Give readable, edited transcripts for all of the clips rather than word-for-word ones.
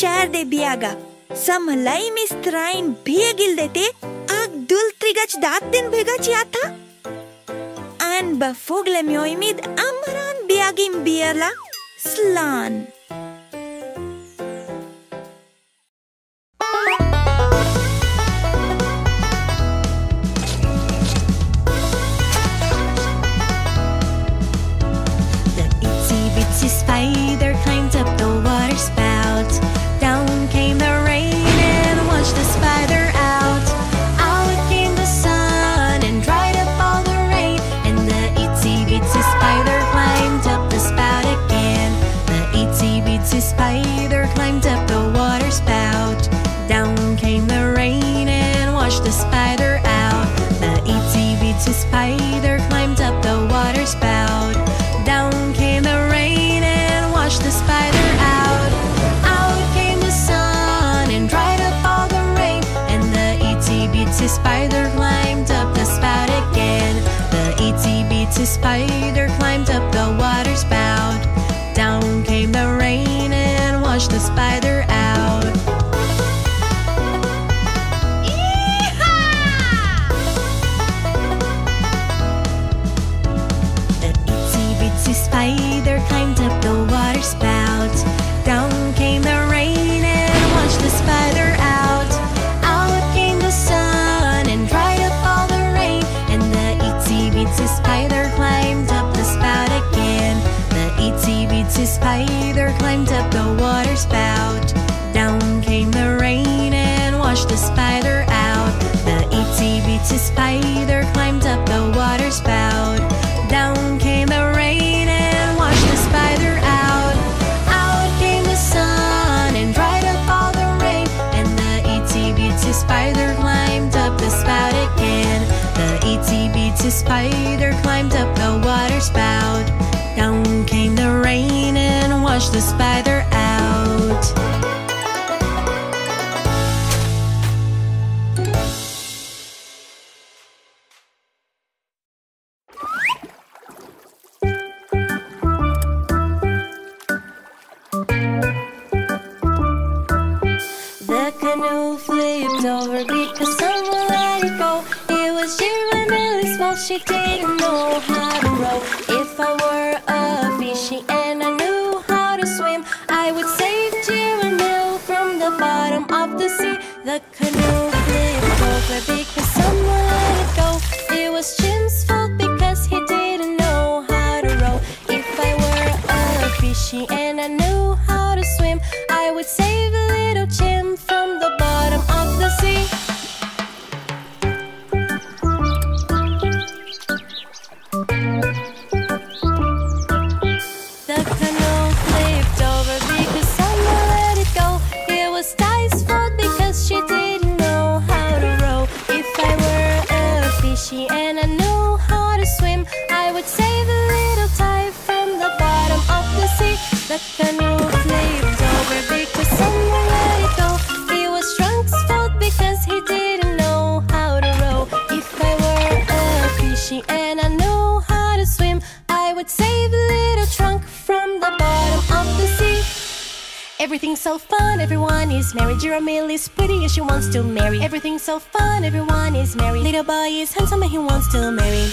chair de Beaga. Samhlaim is Traein bhegil dete ag dul trigach datin bhegach yatha. An ba Foghlaim nóiméad Amhráin Beagim bhealach slán. Spider climbed up the water spout. Down came the rain and washed the spider out. Out came the sun and dried up all the rain. And the itsy bitsy spider climbed up the spout again. The itsy bitsy spider climbed up the water spout. Down came the rain and washed the spider out. The itsy bitsy spider climbed up the water spout. Down came the rain and washed the spider out. Out came the sun and dried up all the rain. And the itsy bitsy spider climbed up the spout again. The itsy bitsy spider climbed up the water spout. Down came the rain and washed the spider out. Spider climbed up the water spout. Down came the rain and washed the spider out. Out came the sun and dried up all the rain. And the itsy bitsy spider climbed up the spout again. The itsy bitsy spider climbed up the water spout. Down came the rain and washed the spider out. The itsy bitsy spider climbed up the water spout. Down came the rain and washed the spider out. Out came the sun and dried up all the rain. And the itsy bitsy spider climbed up the spout again. The itsy bitsy spider climbed up the water spout. Down came the rain and washed the spider out. Canú flipped over because someone let it go. It was Giramille's fault, she didn't know how to row. If I were a fishy and I knew how to swim, I would save Giramille from the bottom of the sea. The canoe flipped over because someone let it go. It was Jim's fault because he didn't know how to row. If I were a fishy and I knew how to swim, I would save little Jim from the bottom of the sea. The canoe flipped over because someone let it go. It was Ty's fault because she didn't know how to row. If I were a fishy and I knew how to swim, I would save a little Ty from the bottom of the sea. The canoe flipped over because someone let it go. It was Trunk's fault because he didn't know how to row. If I were a fishy and I knew how to swim, I would save a little Trunk from the bottom of the sea. Everything's so fun, everyone is merry. Giramille is pretty and she wants to marry. Everything's so fun, everyone is merry. Little boy is handsome and he wants to marry.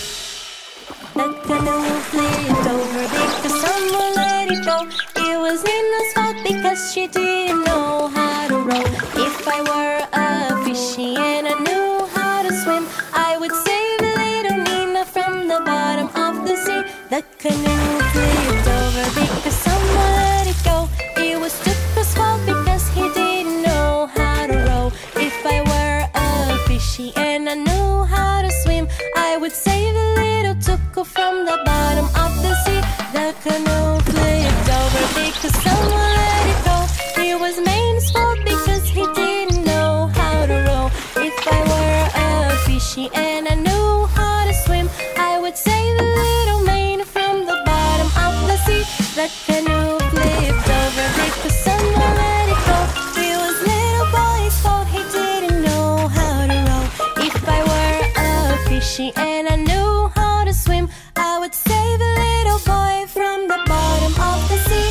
The canoe flipped over because someone let it go. It was Nina's fault because she didn't know how to row. If I were a fishy and I knew how to swim, I would save little Nina from the bottom of the sea. The canoe flipped over because someone let it go. It was Tuka's fault because he didn't know how to row. If I were a fishy and I knew how to swim, I would save a little Tuka from the bottom of the sea. The canoe flipped over because someone let it go. It was Main's fault because he didn't know how to row. If I were a fishy and I knew how to swim, I would save a little Main from the bottom of the sea. The canoe flipped over because someone let it go. It was little boy's fault, he didn't know how to row. If I were a fishy and I knew how to swim, I would save a little boy from the bottom of the sea.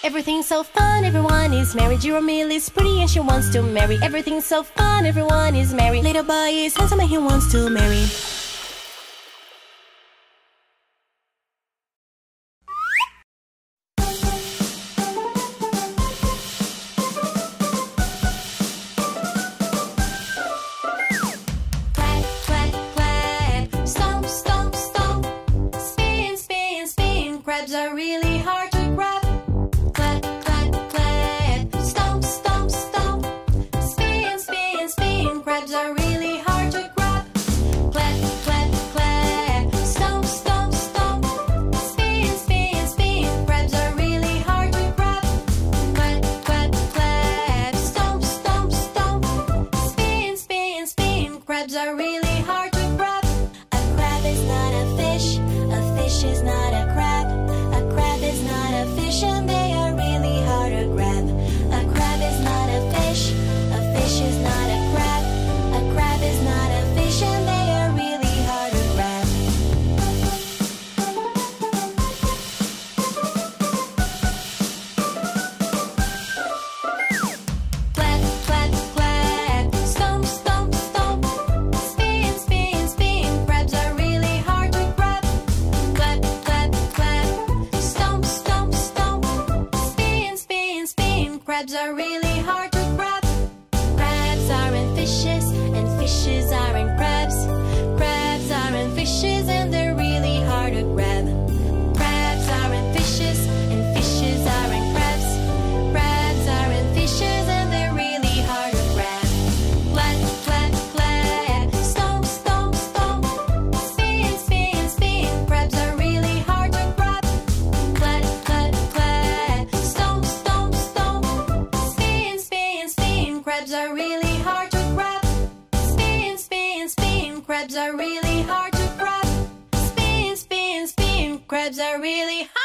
Everything's so fun, everyone is merry. Giramille is pretty and she wants to marry. Everything's so fun, everyone is merry. Little boy is handsome and he wants to marry. Crabs are really hard to grab. Clap, clap, clap. Stomp, stomp, stomp. Spin, spin, spin. Crabs are really hard to grab. Clap, clap, clap. Stomp, stomp, stomp. Spin, spin, spin. Crabs are really hard to grab. Clap, clap, clap. Stomp, stomp, stomp. Spin, spin, spin. Crabs are really hard to grab. A crab is not a fish. A fish is not a crab. Is not a fish and they are really hard to grab. A crab is not a fish is not a crab. A crab is not a fish and they are really hard to grab. Clap, clap, clap. Stomp, stomp, stomp. Spin, spin, spin. Crabs are really hard to grab. Clap, clap, clap. Stomp, stomp, stomp. Spin, spin, spin. Crabs are really hard to grab. Crabs aren't fishes, and fishes aren't crabs. Crabs aren't fishes, and they're really hard to grab. Crabs aren't fishes, and fishes aren't crabs. Crabs aren't fishes, and they're really hard to grab. Clap, clap, clap. Stomp, stomp, stomp. Spin, spin, spin. Crabs are really hard to grab. Clap, clap, clap. Stomp, stomp, stomp. Spin, spin, spin. Crabs are really hard to grab. Spin, spin, spin. Crabs are really hard to grab. Spin, spin, spin. Crabs are really hard.